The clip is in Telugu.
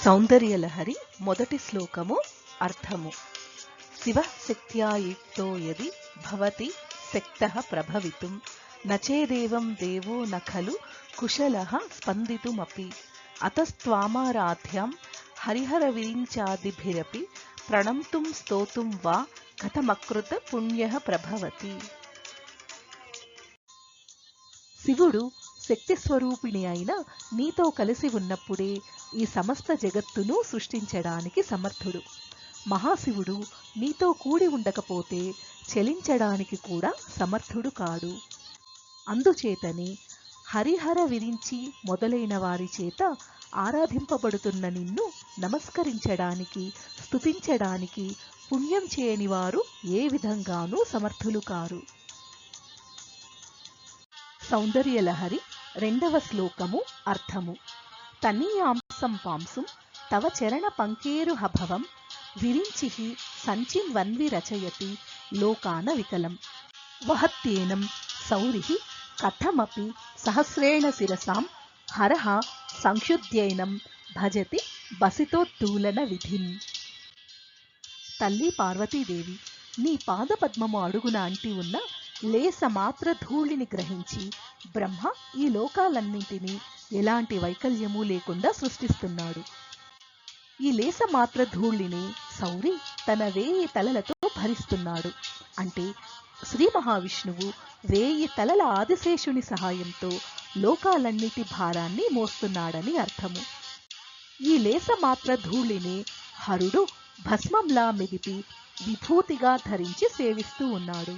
సౌందర్యలహరి మొదటి శ్లోకము అర్థము. శివ శక్త్యా యుక్తో యది భవతి శక్తః ప్రభవితుం నచేదేవం దేవో న ఖలు కుశలః స్పందితుమపి అతస్త్వామారాధ్యాం హరిహరవిరించాదిభిరపి ప్రణంతుం స్తోతుం వా కథమకృత పుణ్యః ప్రభవతి. శివుడు శక్తి స్వరూపిణి అయిన నీతో కలిసి ఉన్నప్పుడే ఈ సమస్త జగత్తును సృష్టించడానికి సమర్థుడు. మహాశివుడు నీతో కూడి ఉండకపోతే చలించడానికి కూడా సమర్థుడు కాడు. అందుచేతనే హరిహర విరించి మొదలైన వారి చేత ఆరాధింపబడుతున్న నిన్ను నమస్కరించడానికి, స్తుతించడానికి పుణ్యం చేయని వారు ఏ విధంగానూ సమర్థులు కారు. సౌందర్యలహరి రెండవ శ్లోకము అర్థము. తనీయాంసం పాంసుం తవ చరణ పంకేరుహభవం విరించిః సంచిన్వన్వి రచయతి లోకాన వికలం వహత్యేనం సౌరిః కథమపి సహస్రేణ శిరసాం హరః సంక్షుద్ధ్యైనం భజతి బసితోత్తూలన విధిం. తల్లి పార్వతీదేవి, నీ పాదపద్మము అడుగున అంటి ఉన్న లేసమాత్ర ధూళిని గ్రహించి బ్రహ్మ ఈ లోకాలన్నింటినీ ఎలాంటి వైకల్యము లేకుండా సృష్టిస్తున్నాడు. ఈ లేసమాత్ర ధూళిని సౌరి తన 1000 తలలతో భరిస్తున్నాడు. అంటే శ్రీ మహావిష్ణువు 1000 తలల ఆదిశేషుని సహాయంతో లోకాలన్నిటి భారాన్ని మోస్తున్నాడని అర్థము. ఈ లేసమాత్ర ధూళిని హరుడు భస్మంలా మెదిపి విభూతిగా ధరించి సేవిస్తూ ఉన్నాడు.